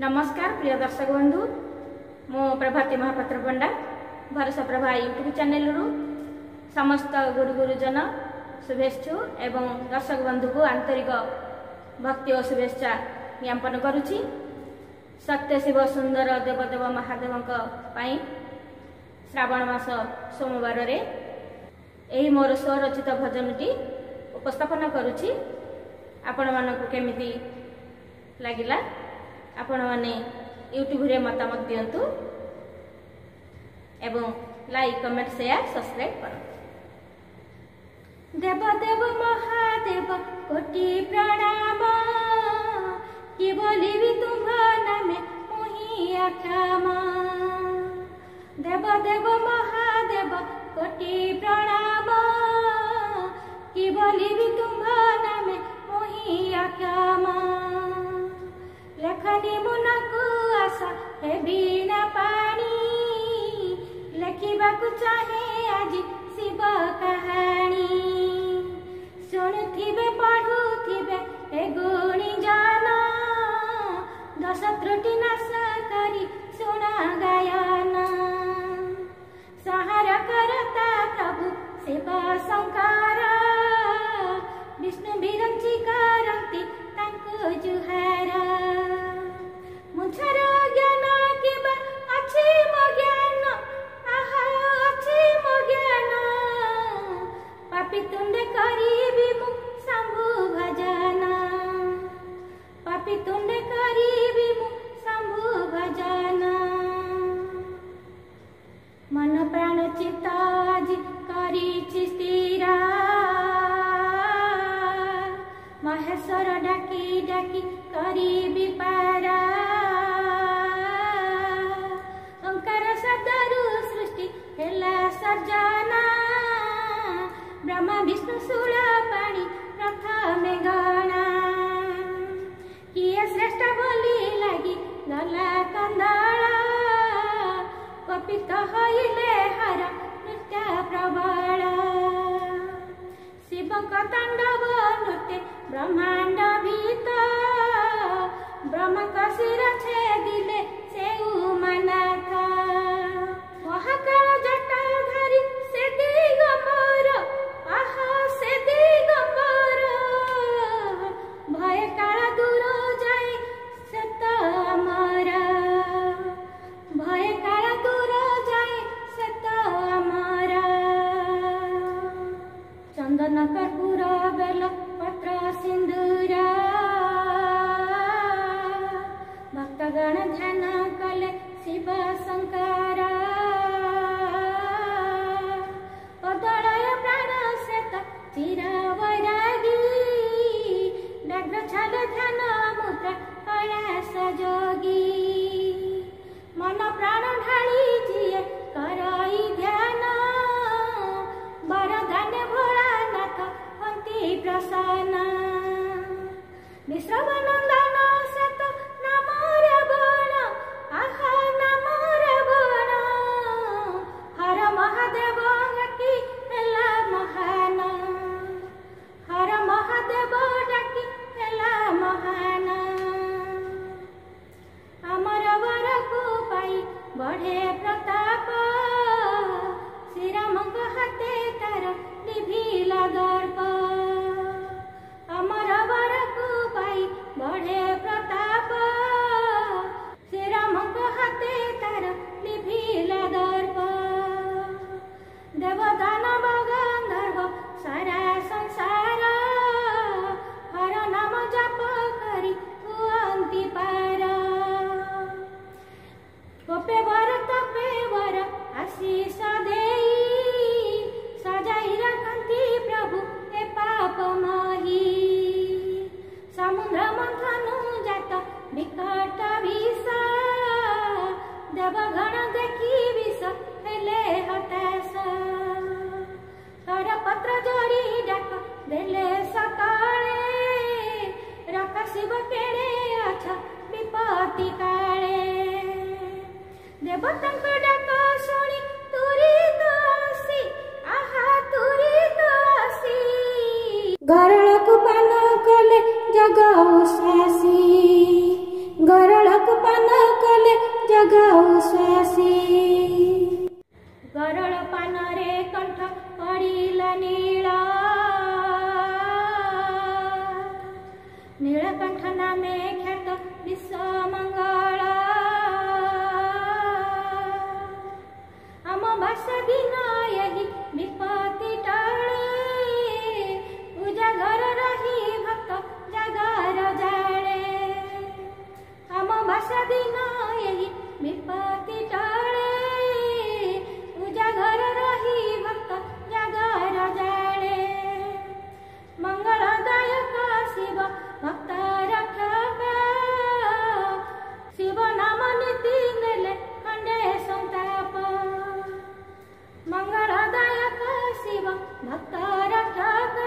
नमस्कार प्रिय दर्शक बंधु मो प्रभाती महापात्र पंडा भरोसा प्रभा यूट्यूब चैनल रु समस्त गुरु गुरुजन शुभेच्छु एवं दर्शक बंधु को आंतरिक भक्ति और शुभेच्छा ज्ञापन करुछि। सत्य शिव सुंदर देवदेव महादेव श्रावण मास सोमवार रे एही मोर स्वरचित भजनटी उपस्थापन करुछि। आपण मानकु केमिति लागिला आपण माने यूट्यूब रे मतामत दियंतु एवं लाइक कमेंट शेयर सब्सक्राइब करो। देव देव महादेव कोटि प्रणाम कि बोलिबि तुम्हा नामे मोहि अक्षम। देव देव महादेव कोटि प्रणाम कि बोलिबि तुम्हा नामे मोहि अक्षम। लेखनी मुनको आशा हे बीना पानी लेखिबाकु चाहे आज शिव कहानी। शुणुथिबे पढ़ुथिबे हे गुणी जान दश त्रुटि नाश करी सुना गायन। सहार करता प्रभु शिव शंकर विष्णु विरंची करती तांको जुहार। मुझर ज्ञान किबा अछि मो ज्ञान आहा अछि मो ज्ञान। पापी तुंडे करीबी मु शंभु भजन। पापी तुंडे करीबी मु शंभु भजन। मन प्राण चित्त आज करिछि स्थिर महेश्वर डाकी डाकी करीबी पारा। ओंकार शब्दरु सृष्टि हेला सर्जना ब्रह्मा विष्णु शूल पाणी प्रथमे गणा। किए श्रेष्ठ बोली लगी गला कंदळ कपित होइले हर नृत्य प्रबल। शिवक तांडव नृत्य ब्रह्मांड भीतर ब्रह्मक शिर छेदिले से उमानाथ। महाकाल जटाधारी से दिगंबर आहा से दिगंबर। भय काल दूर जाए से तो अमर। भय काल दूर जाए से तो अमर। चंदन कर्पूर बेल पत्र सिंदूर भक्तगण ध्यान कले शिव शंकर। पदलय प्राण सेत चिर वैरागी व्याघ्र छल ध्यान मुद्रा कैलास जोगी। मन प्राण ढाली जिए करई ध्यान वरदान भोलानाथ हंती प्रसन्न। विश्रवनंदन सत नामर बण आहा नामर बण। हर महादेव डाकी हेला महान। हर महादेव डाकी हेला महान। अमर वर को पाई बढ़े प्रताप श्रीरामक हाथे तार निभिला दर्प। अमर वर को पाई बढ़े प्रताप श्रीरामक हाथे तार निभिला दर्प। देव दानव गंधर्व सारा संसार हर नाम जप करी हुअंती पार। गोपे वर तपे वर आशीष देई सजाई रखंती प्रभु ए पाप मोही। समुद्र मंथनु जात विकट विष देवगण देखी विष हेले हताश। तर पत्र जोड़ी डाक देले सकाळे रख शिव केड़े अछ विपत्ति काळे। देवतांक डाक शुणी तुरी दोषी आहा तुरी दोषी। गरल को पान कले जग उषासी गरल को ପାନ କଲେ ଜଗାଉ ଶ୍ୱାସୀ। ଗରଳ ପାନରେ କଣ୍ଠ ପଡ଼ିଲା ନୀଳ, ନୀଳକଣ୍ଠ ନାମେ ଖ୍ୟାତ ବିଶ୍ୱମଙ୍ଗଳ। ଅମାବାସ୍ୟା ଦିନ ଏହି ବିପତ୍ତି ଟଳେ, ଉଜାଗର ରହି ଭକ୍ତ ଜାଗର ଜାଳେ। ଅମାବାସ୍ୟା ଦିନ ଏହି ବିପତ୍ତି ଟଳେ, ଉଜାଗର ରହି ଭକ୍ତ ଜାଗର ଜାଳେ। ମଙ୍ଗଳଦାୟକ ଶିବ ଭକ୍ତ ରକ୍ଷକ, ଶିବ ନାମ ନୀତି ନେଲେ ଖଣ୍ଡେ ସନ୍ତାପ। ମଙ୍ଗଳଦାୟକ ଶିବ ଭକ୍ତ ରକ୍ଷକ,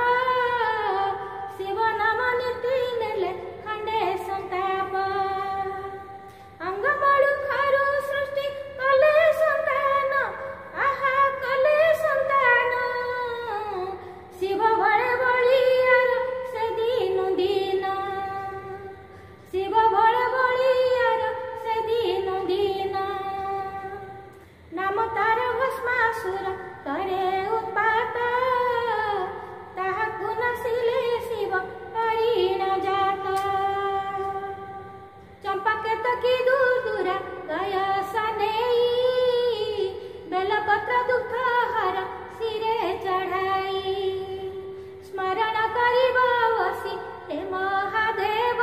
ଶିବ ନାମ ନୀତି ନେଲେ ଖଣ୍ଡେ ସନ୍ତାପ। ଅଙ୍ଗମଳୁ ଖରୁ ସୃଷ୍ଟି କଲେ ସନ୍ତାନ, ଆହା କଲେ ସନ୍ତାନ। ଶିବ ବଳେ ବଳିଆର ସେ ଦିନୁ ଦିନ, ଶିବ ବଳେ ବଳିଆର ସେ ଦିନୁ ଦିନ। ନାମ ତାର ଭସ୍ମାସୁର କରେ ଉତ୍ପାତ, ତାହାକୁ ନାସିଲେ ଶିବ ହରିଣ ଜାତ। ଚମ୍ପାକେତକୀ ଦୁର୍ଦୁରା ଗୟସ ନେଇ, ବେଲପତ୍ର ଦୁଃଖ ହର ଶିରେ ଚଢ଼ାଇ। ସ୍ମରଣ କରିବ ବସି ହେ ମହାଦେବ,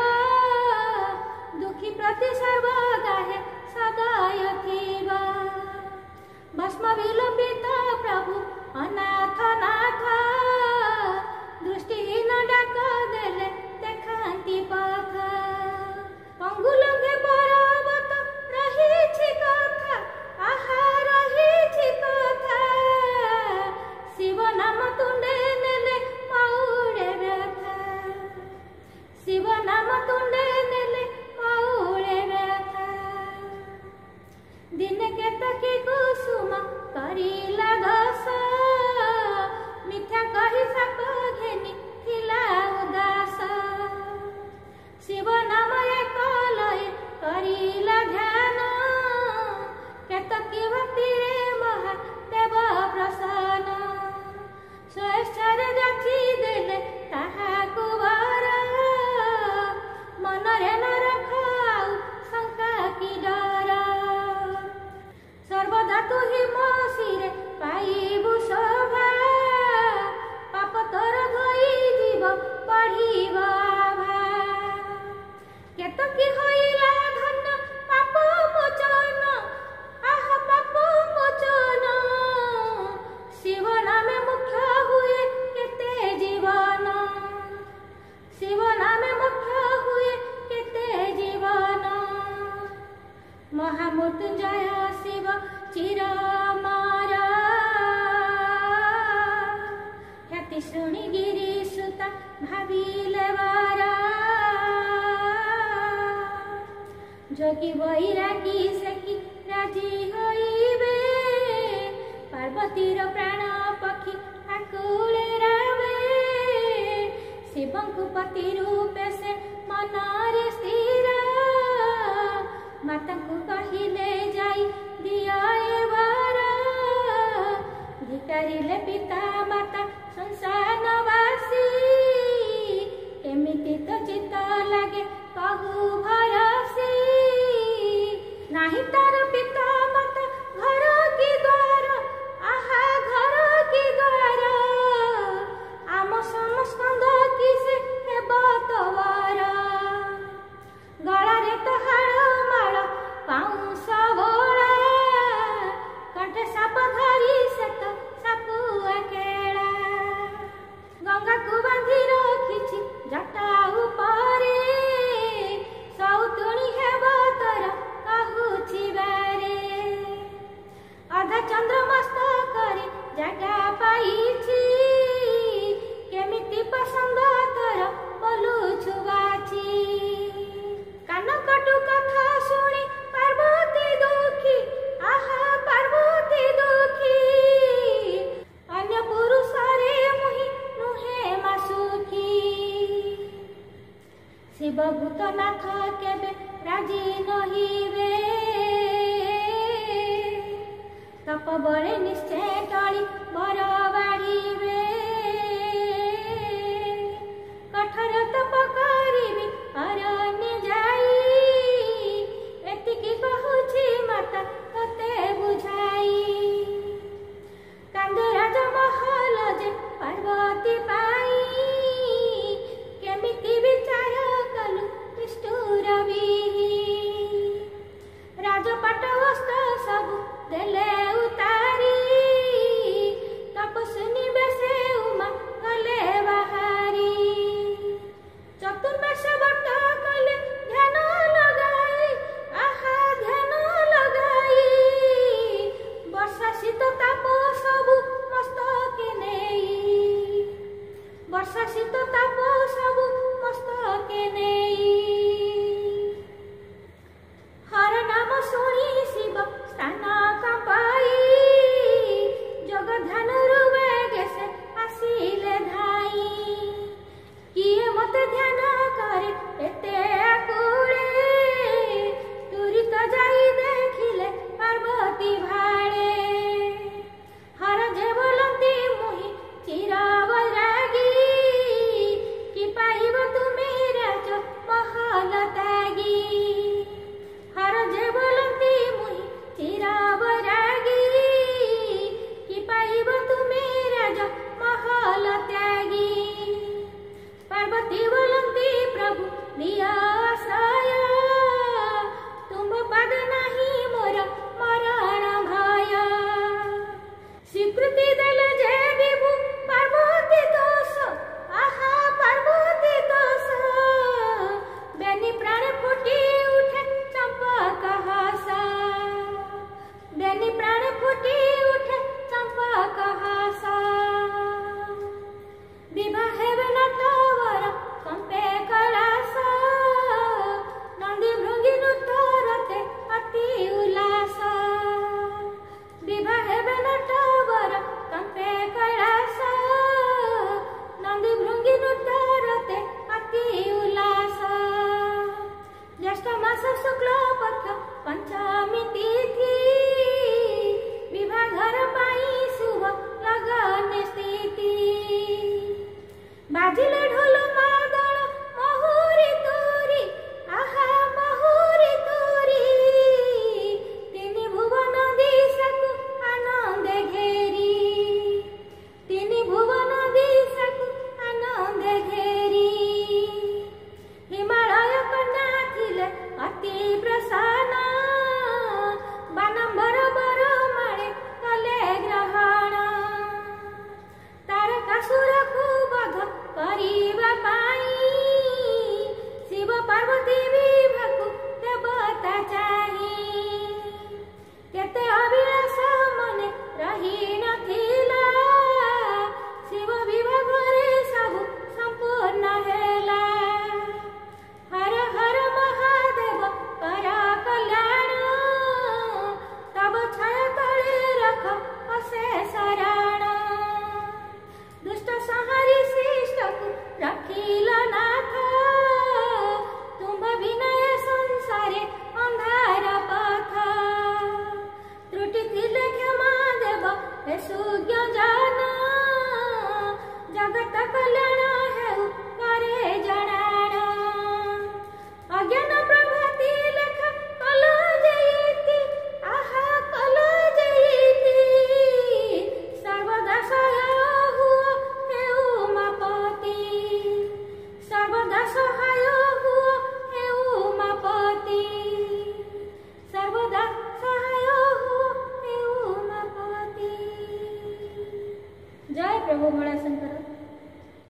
ଦୁଃଖୀ ପ୍ରତି ସର୍ବଦା ହେ ସଦୟ ଥିବ। ଭସ୍ମ ବିଲୋପିତ ପ୍ରଭୁ ଅନାଥ ନାଥ, ଦୃଷ୍ଟିହୀନ ଡାକ ଦେଲେ ଦେଖାନ୍ତି ପଥ। ପଙ୍ଗୁଲଙ୍ଗେ ପର୍ବତ ରହିଛି କଥା, ଆହା ରହିଛି କଥା। ଶିବ ନାମ ତୁଣ୍ଡେ ନେଲେ ପାଉଳେ ବ୍ୟଥା, ଶିବ ନାମ ତୁଣ୍ଡେ ନେଲେ ପାଉଳେ ବ୍ୟଥା। ଦିନେ କେତକୀ କୁସୁମ କରିଲା ଦୋଷ, ମିଥ୍ୟା କହି ସାପ ଘେନି ଥିଲା ଉଦାସ। ଶିବ ନାମରେ କଲଏ କରିଲା ଧ୍ୟାନ, କେତକୀ ଭକ୍ତିରେ ମହାଦେବ ପ୍ରସନ୍ନ। ସ୍ୱେଚ୍ଛାରେ ଯାଚି ଦେଲେ ତାହାକୁ ବର, ମନରେ ନ ରଖ ଆଉ ଶଙ୍କା କି ଡର। ସର୍ବଦା ତୁ ହି ମୋ ଶିରେ ପାଇବୁ ଶୋଭା, ପାପ ତୋର ଧୋଇ ଯିବ ବଢ଼ିବ ଆଭା। କେତକୀ ହୋଇଲା ଧନ୍ୟ ପାପ ମୋଚନ, ଆହା ପାପ ମୋଚନ। ଶିବ ନାମେ ମୁଖ୍ୟ ହୁଏ କେତେ ଜୀବନ, ଶିବ ନାମେ ମୁଖ୍ୟ ହୁଏ କେତେ ଜୀବନ। ମହାମୃତ୍ୟୁଞ୍ଜୟ ଶିବ ଚିରମର, ଖ୍ୟାତି ଶୁଣି ଗିରି ସୁତା ଭାବିଲେ ବାର। ଯୋଗୀ ବୈରାଗୀ ସେକି ରାଜି ହୋଇବେ, ପାର୍ବତୀର ପ୍ରାଣ ପକ୍ଷୀ ଆକୁଳେ ରାବେ। ଶିବଙ୍କୁ ପତି ରୂପେ ସେ ମନରେ ସ୍ଥିର, ମାତାଙ୍କୁ କହିଲେ ଯାଇ ଦିଅ ଏ ବର। ଧିକାରିଲେ ପିତା ମାତା ସଂସାରବାସୀ, କେମିତି ତ ଚିତ୍ତ ଲାଗେ କହୁ ଭରସି। ନାହିଁ ତାର ପିତା ମାତା ଘର କି ଦ୍ୱାର, ଆହା ଘର କି ଦ୍ୱାର। ଆମ ସମସ୍କନ୍ଦ କି ସେ ହେବ ତୋର, କହିବେ ତପବଳେ ନିଶ୍ଚୟ ଟଳି ବର ବାଢ଼ିବେ କଠୋର ତପ କରିବି ଅରଣ୍ୟ ଯାଇ ଏତିକି କହୁଛି ମାତା ତତେ ବୁଝାଇ କାନ୍ଦେ ରାଜମହଲ ଯେ ପାର୍ବତୀ ପାଇ କେମିତି ବିଚାର କଲୁ ନିଷ୍ଠୁର ବିହି ରାଜପାଟ ବସ୍ତ୍ର ସବୁ ଦେଲେ ଉତାରି ତପସ୍ୱିନୀ ବେଶେ ଉମା ଗଲେ ବାହାରି ଚତୁର୍ମାସ ବ୍ରତ କଲେ ଧ୍ୟାନ ଲଗାଇ ଆହା ଧ୍ୟାନ ଲଗାଇ ବର୍ଷା ଶୀତ ତାପ ସବୁ ମସ୍ତକେ ନେଇ ବର୍ଷା ଶୀତ ତାପ ସବୁ ମସ୍ତକେ ନେଇ ହର ନାମ ଶୁଣି ଶିବ ସ୍ଥାନ କମ୍ପାଇ ଯୋଗ ଧ୍ୟାନରୁ ବେଗେ ସେ ଆସିଲେ ଧାଇ କିଏ ମତେ ଧ୍ୟାନ କରେ ଏତେ ଆକୁଳେ ତୁରିତ ଯାଇ ଦେଖିଲେ ପାର୍ବତୀ ଭାଳେ ହର ଯେ ବୋଲନ୍ତି ମୁହିଁ ଚିର ବୈରାଗୀ କି ପାଇବ ତୁମେ ରାଜ ମହଲ ତ୍ୟାଗୀ ହର ଯେ ବୋଲନ୍ତି ମୁହିଁ ଚିର ବୈରାଗୀ କି ପାଇବ ତୁମେ ରାଜ ମହଲ ତ୍ୟାଗୀ ପାର୍ବତୀ ବୋଲନ୍ତି ପ୍ରଭୁ ଦିଅ ଆଶ୍ରୟ ତୁମ୍ଭ ପାଦ ନାହିଁ ମୋର ମରଣ ଭୟ ସ୍ୱୀକୃତି ଦେଲେ ଯେ ବିଭୁ ପାର୍ବତୀ ଦୋଷ ଆହା ପାର୍ବତୀ ଦୋଷ ବେନି ପ୍ରାଣ ଫୁଟି ଉଠେ ଚମ୍ପକ ହାସ ବେନି ପ୍ରାଣ ଫୁଟି ଉଠେ ଚମ୍ପକ ହାସ ବିବାହ ହେବେ ନଟବର କମ୍ପେ କୈଳାସ ନନ୍ଦୀ ଭୃଙ୍ଗି ନୃତ୍ୟରତେ ଅତି ଉଲ୍ଲାସ ବିବାହ ହେବେ ନଟବର କମ୍ପେ କୈଳାସ ନନ୍ଦୀ ଭୃଙ୍ଗି ନୃତ୍ୟରତେ ଅତି ଉଲ୍ଲାସ ଜ୍ୟେଷ୍ଠ ମାସ ଶୁକ୍ଳ ପକ୍ଷ ପଞ୍ଚମୀ ତିଥି ବିବାହର ପାଇଁ ଶୁଭ ଲଗ୍ନ ସ୍ଥିତି ବାଜିଲେ ଢୋଲ